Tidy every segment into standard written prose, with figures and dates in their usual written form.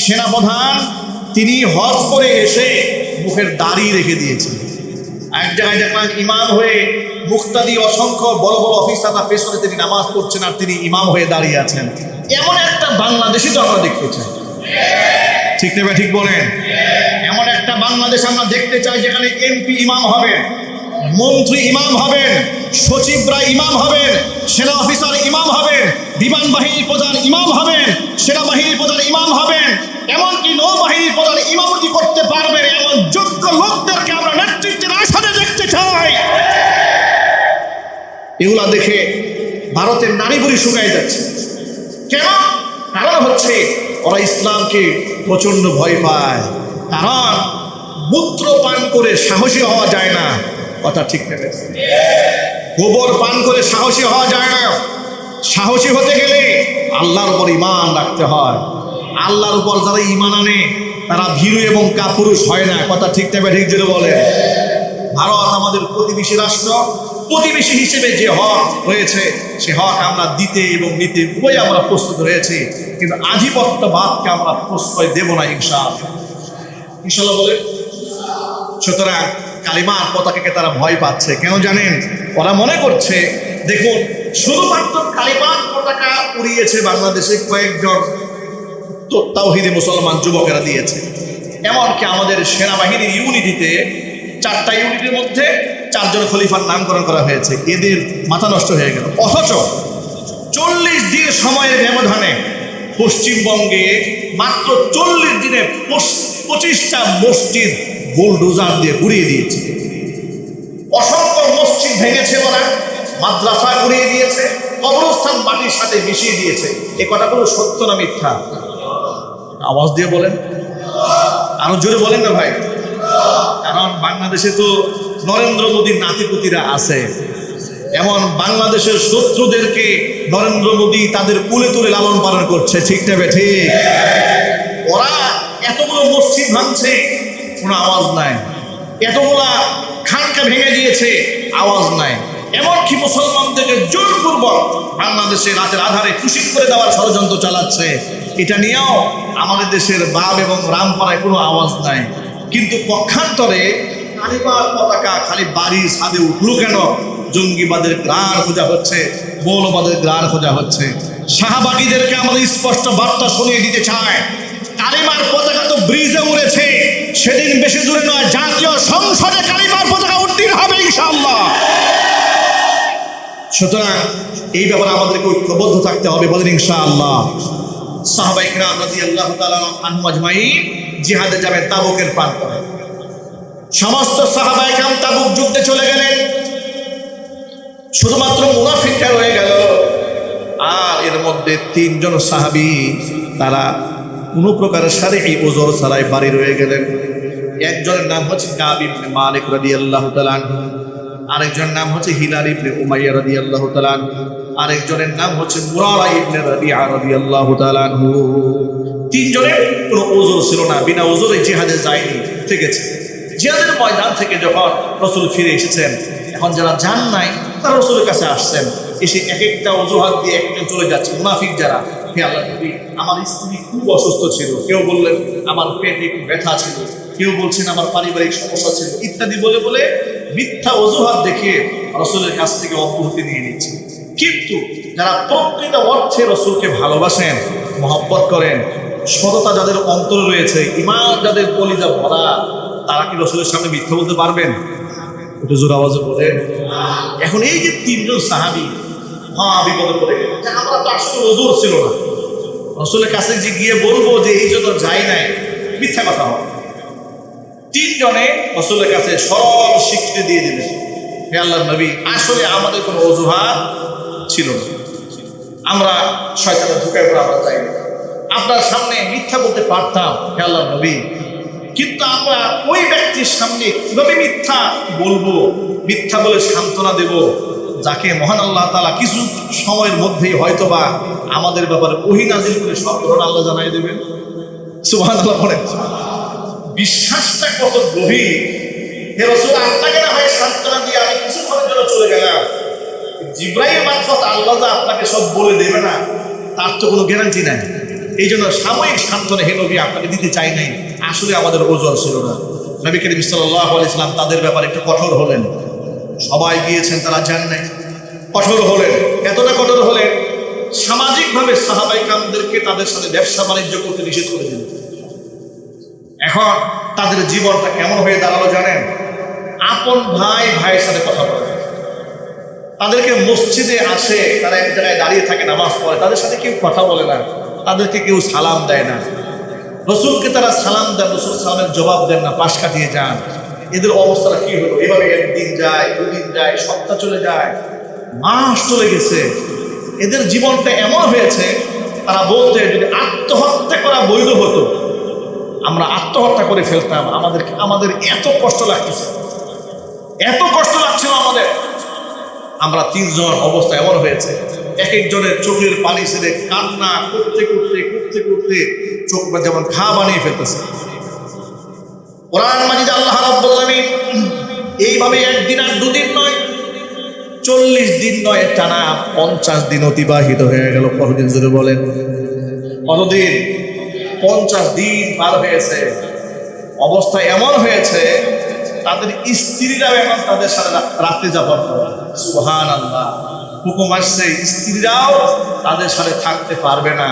সেনাপ্রধান তিনি হজ করে এসে মুখের দাড়ি রেখে দিয়েছেন। এক জায়গায় দেখলাম ইমাম হয়ে মুক্তাদি অসংখ্য বড় বড় অফিসাররা পেছনে তিনি নামাজ পড়ছেন আর তিনি ইমাম হয়ে দাঁড়িয়ে আছেন। এমন একটা বাংলাদেশই তো আমরা দেখতে চাই, ঠিক নেবে ঠিক বলেন? এমন একটা বাংলাদেশ আমরা দেখতে চাই যেখানে এমপি ইমাম হবেন, মন্ত্রী ইমাম হবেন, সচিবরা ইমাম হবেন, সেনা অফিসার ইমাম হবেন, বিমান বাহিনীর প্রধান ইমাম হবেন, সেনাবাহিনীর প্রধান ইমাম হবেন, এমনকি নৌবাহিনীর প্রধান ইমামতি করতে পারবেন এমন যোগ্য লোকদেরকে আমরা নেতৃত্বের আসনে দেখতে চাই। এগুলা দেখে ভারতের নারী বুড়ি শুকায় যাচ্ছে। কেন? কারণ হচ্ছে ওরা ইসলামকে প্রচন্ড ভয় পায়। কারণ মূত্র পান করে সাহসী হওয়া যায় না, কথা ঠিক নেবে। গোবর পান করে সাহসী হওয়া যায় না। সাহসী হতে গেলে আল্লাহর উপর ঈমান রাখতে হয়। আল্লাহর উপর যারা ঈমান আনে তারা ভীরু এবং কাপুরুষ হয় না, কথা ঠিক নেবে ঠিক যদি বলে। ভারত আমাদের প্রতিবেশী রাষ্ট্র, প্রতিবেশী হিসেবে যে হক রয়েছে সে হক আমরা দিতে এবং নিতে উভয় আমরা প্রস্তুত রয়েছি, কিন্তু আধিপত্যবাদকে আমরা প্রশ্রয় দেব না ইনশাআল্লাহ বলে। সুতরাং কালিমার পতাকাকে তারা ভয় পাচ্ছে। কেন জানেন? ওরা মনে করছে, দেখুন শুধুমাত্র কালিমার পতাকা উড়িয়েছে বাংলাদেশে কয়েকজন তাওহীদি মুসলমান যুবকেরা দিয়েছে। এমনকি আমাদের সেনাবাহিনীর ইউনিটিতে 4টা ইউনিটের মধ্যে 4 জন খলিফার নামকরণ করা হয়েছে। এদের মাথা নষ্ট হয়ে গেল। অথচ 40 দিন সময়ের ব্যবধানে পশ্চিমবঙ্গে মাত্র 40 দিনে 25টা মসজিদ বুলডোজার দিয়ে উড়িয়ে দিয়েছে। অসংখ্য মসজিদ ভেঙেছে ওরা, মাদ্রাসা উড়িয়ে দিয়েছে, কবরস্থান মাটির সাথে মিশিয়ে দিয়েছে। এ কথাগুলো সত্য না মিথ্যা? আওয়াজ দিয়ে বলেন, আরো জোরে বলেন না ভাই। কারণ বাংলাদেশে তো নরেন্দ্র মোদীর নাতিপুতিরা আছে। এমন বাংলাদেশের শত্রুদেরকে নরেন্দ্র মোদী তাদের কুলে তুলে লালন পালন করছে, ঠিক নেবে ঠিক? ওরা এতগুলো মসজিদ ভাঙছে, কোনো আওয়াজ নাই। এতগুলা খানকা ভেঙে দিয়েছে, আওয়াজ নাই। এমনকি মুসলমানদেরকে জোরপূর্বক বাংলাদেশে রাতের আধারে কুশিত করে দেওয়ার ষড়যন্ত্র চালাচ্ছে। এটা নিয়েও আমাদের দেশের বাম এবং রামপাড়ায় কোনো আওয়াজ নাই। কিন্তু পক্ষান্তরে কালিমার পতাকা খালি বাড়ির ছাদে উঠলো কেন? জঙ্গিবাদের গ্রাণ খোঁজা হচ্ছে, মৌলবাদের গ্রাণ খোঁজা হচ্ছে। শাহবাগীদেরকে আমাদের স্পষ্ট বার্তা শুনিয়ে দিতে চায়, কালিমার পতাকা তো ব্রিজে উড়েছে, সেদিন বেশি দূরে নয় জাতীয় সংসদে কালিমার পতাকা উড্ডীন হবে ইনশাআল্লাহ। সুতরাং এই ব্যাপারে আমাদেরকে ঐক্যবদ্ধ থাকতে হবে, বলেন ইনশাআল্লাহ। সাহাবায়ে কেরাম রাদিয়াল্লাহু তাআলা আনহুম আজমাইন জিহাদে যাবেন, তাবুকের পান করেন। সমস্ত সাহাবায়ে কেরাম তাবুক যুদ্ধে চলে গেলেন, শুধুমাত্র মুনাফিকরা রয়ে গেল। আর এর মধ্যে 3 জন সাহাবী তারা কোনো প্রকারের শারীরিক ওজর ছাড়াই বাড়ি রয়ে গেলেন। একজনের নাম হচ্ছে কাব ইবনে মালিক রাদিয়াল্লাহু তাআলা আনহু, আরেকজনের নাম হচ্ছে হিলাল ইবনে উমাইয়া রাদিয়াল্লাহু তাআলা আনহু, আরেকজনের নাম হচ্ছে মুরারা ইবনে রাবিআ রাদিয়াল্লাহু তাআলা আনহু। 3 জনের কোনো ওজর ছিল না, বিনা ওজরে জিহাদে যায়নি, থেকেছে। জিহাদের ময়দান থেকে যখন রাসূল ফিরে এসেছেন, এখন যারা যান নাই তারা রাসূলের কাছে আসছেন, এসে এক একটা অজুহাত দিয়ে একজন চলে যাচ্ছে। মুনাফিক যারা, হে আল্লাহর নবী, আমার স্ত্রী খুব অসুস্থ ছিল, কেউ বললেন আমার পেটে একটু ব্যথা ছিল, কেউ বলছেন আমার পারিবারিক সমস্যা ছিল, ইত্যাদি বলে বলে মিথ্যা অজুহাত দেখিয়ে রাসূলের কাছ থেকে অব্যাহতি নিয়ে নিচ্ছে। কিন্তু যারা প্রকৃত অর্থে রাসূলকে ভালোবাসেন, মহব্বত করেন, সততা যাদের অন্তরে রয়েছে, ঈমান যাদের কলিজা ভরা, তারা কি রাসূলের সামনে মিথ্যা বলতে পারবেন? একটু জোর আওয়াজে বলেন। এখন এই যে 3 জন সাহাবী বিপদে পড়ে গেলেন, আমরা তো আসলে ওজর ছিল না, রাসূলের কাছে যে গিয়ে বলবো যে এই জন্য যাই নাই, মিথ্যা কথা হবে। 3 জনে রাসূলের কাছে সরল স্বীকৃতি দিয়ে দিলেন, হে আল্লাহর নবী, আসলে আমাদের কোনো অজুহাত ছিল না, আমরা শয়তানের ধোঁকায় পড়ে আমরা যাই না, আপনার সামনে মিথ্যা বলতে পারতাম হে আল্লাহর নবী, কিন্তু আমরা ওই ব্যক্তির সামনে কিভাবে মিথ্যা বলবো, মিথ্যা বলে সান্ত্বনা দেব যাকে মহান আল্লাহ তাআলা কিছু সময়ের মধ্যেই হয়তোবা আমাদের ব্যাপারে ওহী নাজিল করে সব ঘটনা আল্লাহ জানাই দেবেন। সুবহানাল্লাহ বলেন। বিশ্বাসটা কত গভীর। হে রাসূল, আপনাকে না হয় সান্ত্বনা দিয়ে আমি কিছুক্ষণের জন্য চলে গেলাম, জিবরাইল মারফত আল্লাহ যে আপনাকে সব বলে দেবে না তার তো কোনো গ্যারান্টি নাই। এই জন্য সাময়িক সান্ত্বনা হে নবী আপনাকে দিতে চাই নাই, আসলে আমাদের ওজর ছিল না। নবী করিম সাল্লাল্লাহু আলাইহি ওয়াসাল্লাম তাদের ব্যাপারে একটু কঠোর হলেন। সবাই গিয়েছেন, তারা যান নাই, কঠোর হলেন। এতটা কঠোর হলেন, সামাজিকভাবে সাহাবায়ে কেরামদেরকে তাদের সাথে ব্যবসা বাণিজ্য করতে নিষেধ করে দিলেন। এখন তাদের জীবনটা কেমন হয়ে দাঁড়ালো জানেন? আপন ভাই ভাইয়ের সাথে কথা বলে, তাদেরকে মসজিদে আসে, তারা এক জায়গায় দাঁড়িয়ে থাকে, নামাজ পড়ে, তাদের সাথে কেউ কথা বলে না, তাদেরকে কেউ সালাম দেয় না। রসুলকে তারা সালাম দেন, রসুল সালামের জবাব দেন না, পাশ কাটিয়ে যান। এদের অবস্থাটা কি হলো? এভাবে একদিন যায়, দুদিন যায়, সপ্তাহ চলে যায়, মাস চলে গেছে। এদের জীবনটা এমন হয়েছে, তারা বলতে যদি আত্মহত্যা করা বৈধ হতো, আমরা আত্মহত্যা করে ফেলতাম। আমাদের এত কষ্ট লাগতেছে, এত কষ্ট লাগছিল আমাদের। আমরা তিনজন, অবস্থা এমন হয়েছে, এক একজনের চোখের পানি ছেড়ে কান্না করতে করতে করতে করতে চোখ যেমন ঘা বানিয়ে ফেলতেছে। কোরআন মাজিদে আল্লাহ রাব্বুল আলামিন এইভাবে একদিন আর দুদিন নয়, 40 দিন নয়, টানা 50 দিন অতিবাহিত হয়ে গেল। কতদিন জোরে বলেন? কতদিন? 50 দিন পার হয়েছে। অবস্থা এমন হয়েছে, তাদের স্ত্রীরাও এখন তাদের সাথে রাত্রি যাপন করে। সুবহানাল্লাহ, হুকুম আসছে স্ত্রীরাও তাদের সাথে থাকতে পারবে না।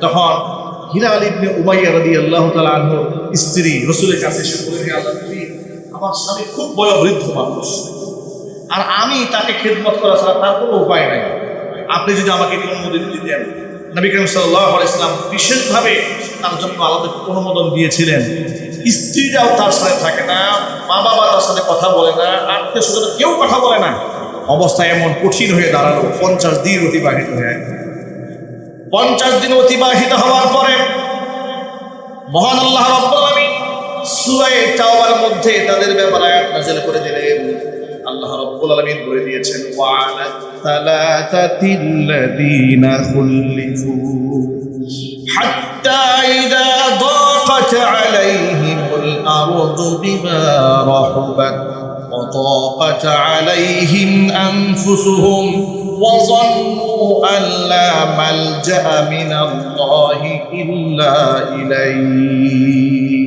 তখন হিলাল ইবনে উমাইয়া রাদিয়াল্লাহু তাআলা আনহুর স্ত্রী রাসূলের কাছে এসে বললেন, হে আল্লাহর নবী, আমার স্বামী খুব বয়োবৃদ্ধ মানুষ, আর আমি তাকে খেদমত করা ছাড়া তার কোনো উপায় নাই, আপনি যদি আমাকে অনুমোদন দিতেন। নবী করিম সাল্লাল্লাহু আলাইহি ওয়াসাল্লাম বিশেষভাবে তার জন্য আলাদা অনুমোদন দিয়েছিলেন। স্ত্রীরাও তার সাথে থাকে না, মা বাবা তার সাথে কথা বলে না, আত্মীয় স্বজন কেউ কথা বলে না। অবস্থা এমন কঠিন হয়ে দাঁড়ালো। 50 দিন অতিবাহিত হয়ে, 50 দিন অতিবাহিত হওয়ার পরে মহান আল্লাহ রাব্বুল আলামিন সূরা তাওবার মধ্যে তাদের ব্যাপারে আয়াত নাযিল করে দিলেন। আল্লাহ রাব্বুল আলামিন বলে দিয়েছেন, ওয়া আলা সালাতাতিল্লাযীনা খুল্লিফু হাত্তা ইযা দাকাত আলাইহিমুল আরদু বিমা রাহুবাত ওয়া দাকাত আলাইহিম আনফুসুহুম ওয়া যান্নু আন লা মালজাআ মিনাল্লাহি ইল্লা ইলাইহি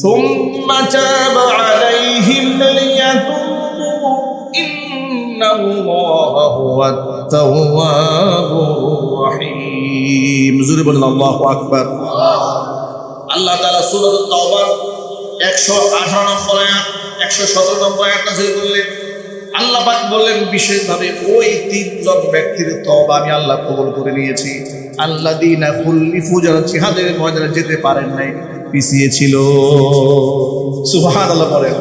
সুম্মা তাবা আলাইহিম লিয়াতুবু ইন্নাল্লাহা হুয়াত তাওয়াবুর রহিম। জোরে বলেন আল্লাহু আকবার। আল্লাহ তাআলা সূরা তাওবা 118 নম্বর আয়াত, 117 নম্বর আয়াত নাযিল করলেন। আল্লাহ পাক বললেন বিশেষভাবে, ওই তিনজন ব্যক্তির তওবা আমি আল্লাহ কবুল করে নিয়েছি। আল্লাযীনা খুল্লিফু, যারা জিহাদের ময়দানে যেতে পারেন নাই, পিছিয়ে ছিল। সুবহানাল্লাহ বলেন।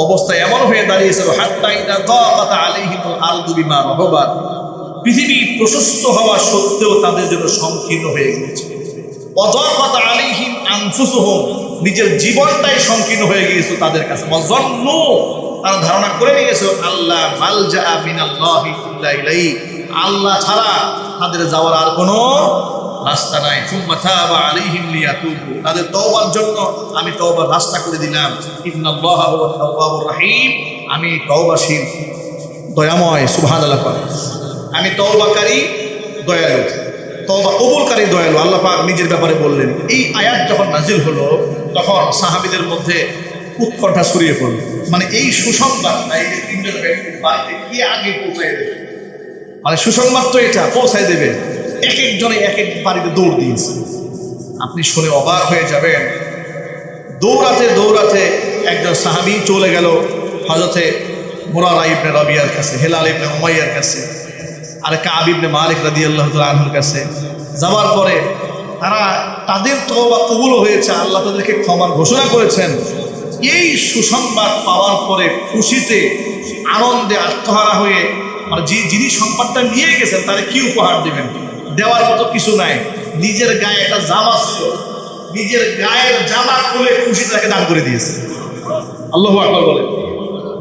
অবস্থা এমন হয়ে দাঁড়িয়েছিল, হাত্তা ইযা দাকাত আলাইহিমুল আরদু বিমা রাহুবাত, পৃথিবী প্রশস্ত হওয়া সত্ত্বেও তাদের জন্য সংকীর্ণ হয়ে গিয়েছে। ওয়া দাকাত আলাইহিম আনফুসুহুম, নিজের জীবনটাই সংকীর্ণ হয়ে গিয়েছে তাদের কাছে। ওয়া যান্নু, তারা ধারণা করে নিয়েছে, আল্লাহ মালজাআ মিনাল্লাহি ইল্লা ইলাইহি, আল্লাহ ছাড়া তাদের যাওয়ার আর কোনো রাস্তা নাই। সুম্মা তাবা আলাইহিম লিয়াতুবু, তাদের তওবার জন্য আমি তওবার রাস্তা করে দিলাম। ইন্নাল্লাহা হুয়াত তাওয়াবুর রহিম, আমি তওবাশীল, দয়াময়। সুবহানাল্লাহ। আমি তওবাকারী, দয়ালু, তওবা কবুলকারী, দয়ালু। আল্লাহ পাক নিজের ব্যাপারে বললেন। এই আয়াত যখন নাজিল হলো, তখন সাহাবীদের মধ্যে উৎকণ্ঠা ছড়িয়ে পড়ল। মানে এই সুসংবাদটা, এই যে তিনজন ব্যক্তির বাড়িতে কি আগে পৌঁছায় দেবে, মানে সুসংবাদ তো এটা পৌঁছায় দেবে। এক একজনে এক এক বাড়িতে দৌড় দিয়েছে। আপনি শুনে অবাক হয়ে যাবেন। দৌড়াতে দৌড়াতে একজন সাহাবী চলে গেল হযরতে মুরারা ইবনে রাবিয়ার কাছে, হিলাল ইবনে উমাইয়ার কাছে, আর কাব ইবনে মালিক রাদিয়াল্লাহু তাআলা আনহুর কাছে। যাওয়ার পরে তারা, তাদের তওবা কবুল হয়েছে, আল্লাহ তাদেরকে ক্ষমার ঘোষণা করেছেন। এই সুসংবাদ পাওয়ার পরে খুশিতে, আনন্দে আত্মহারা হয়ে, মানে যিনি সংবাদটা নিয়ে গেছেন তারা কি উপহার দেবেন? দেওয়ার মতো কিছু নাই। নিজের গায়ে একটা জামা ছিল, নিজের গায়ের জামা খুলে খুশি তাকে দান করে দিয়েছে। আল্লাহু আকবার বলেন।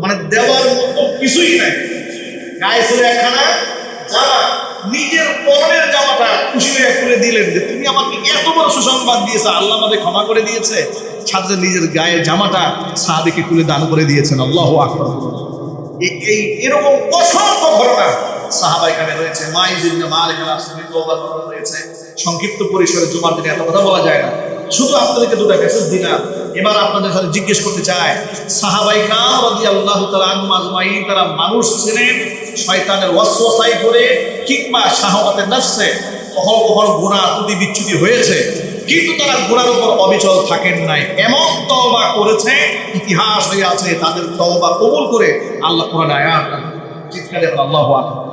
মানে দেওয়ার মতো কিছুই নাই। গায়ে ছিল একখানা জামা, নিজের পরনের জামাটা খুশি হয়ে খুলে দিলেন যে তুমি আমাকে এত বড় সুসংবাদ দিয়েছো, আল্লাহ আমাদের ক্ষমা করে দিয়েছে। সাথে নিজের গায়ের জামাটা সাহাবীকে খুলে দান করে দিয়েছেন। আল্লাহু আকবার। এই এরকম অসংখ্য ঘটনা সাহাবায়ে কেরামে রয়েছে। মাইজ ইবনে মালিক আল-আশআরী তওবা করা রয়েছে। সংক্ষিপ্ত পরিসরে জুমার দিনে এত কথা বলা যায় না। শুধু আপনাদেরকে দুটো মেসেজ দিলাম। এবার আপনাদের সাথে জিজ্ঞেস করতে চাই, সাহাবায়ে কেরাম রাদিয়াল্লাহু তাআলা আনহুম আজমাইন তারা মানুষ ছিলেন শয়তানের ওয়াসওয়াসায় পড়ে কিংবা শাহওয়াতের নফসে কখনো কখনো গুনাহ ত্রুটি বিচ্যুতি হয়েছে, কিন্তু তারা গুনার উপর অবিচল থাকেন নাই। এমন তওবা করেছে, ইতিহাস হয়ে আছে তাদের তওবা কবুল করে আল্লাহ কোরআনে আয়াত চিৎকারে আল্লাহু আকবার।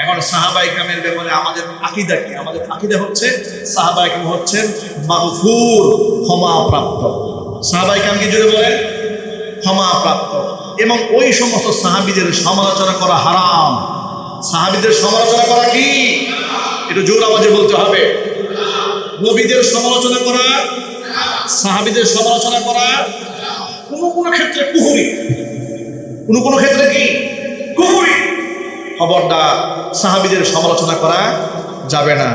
এখন সাহাবায়ে কেরামের ব্যাপারে আমাদের আকীদা কি? আমাদের আকীদা হচ্ছে সাহাবায়ে কেরাম হচ্ছেন মাগফুর, ক্ষমাপ্রাপ্ত। সাহাবায়ে কেরাম কি জোরে বলেন? ক্ষমাপ্রাপ্ত। এবং ওই সমস্ত সাহাবীদের সমালোচনা করা হারাম। সাহাবীদের সমালোচনা করা কি? একটু জোর আওয়াজে বলতে হবে। নবীদের সমালোচনা করা, সাহাবীদের সমালোচনা করা কোনো ক্ষেত্রে কুফরি, কোনো ক্ষেত্রে কি কুফরি। খবরদার, সাহাবীদের সমালোচনা করা যাবে না।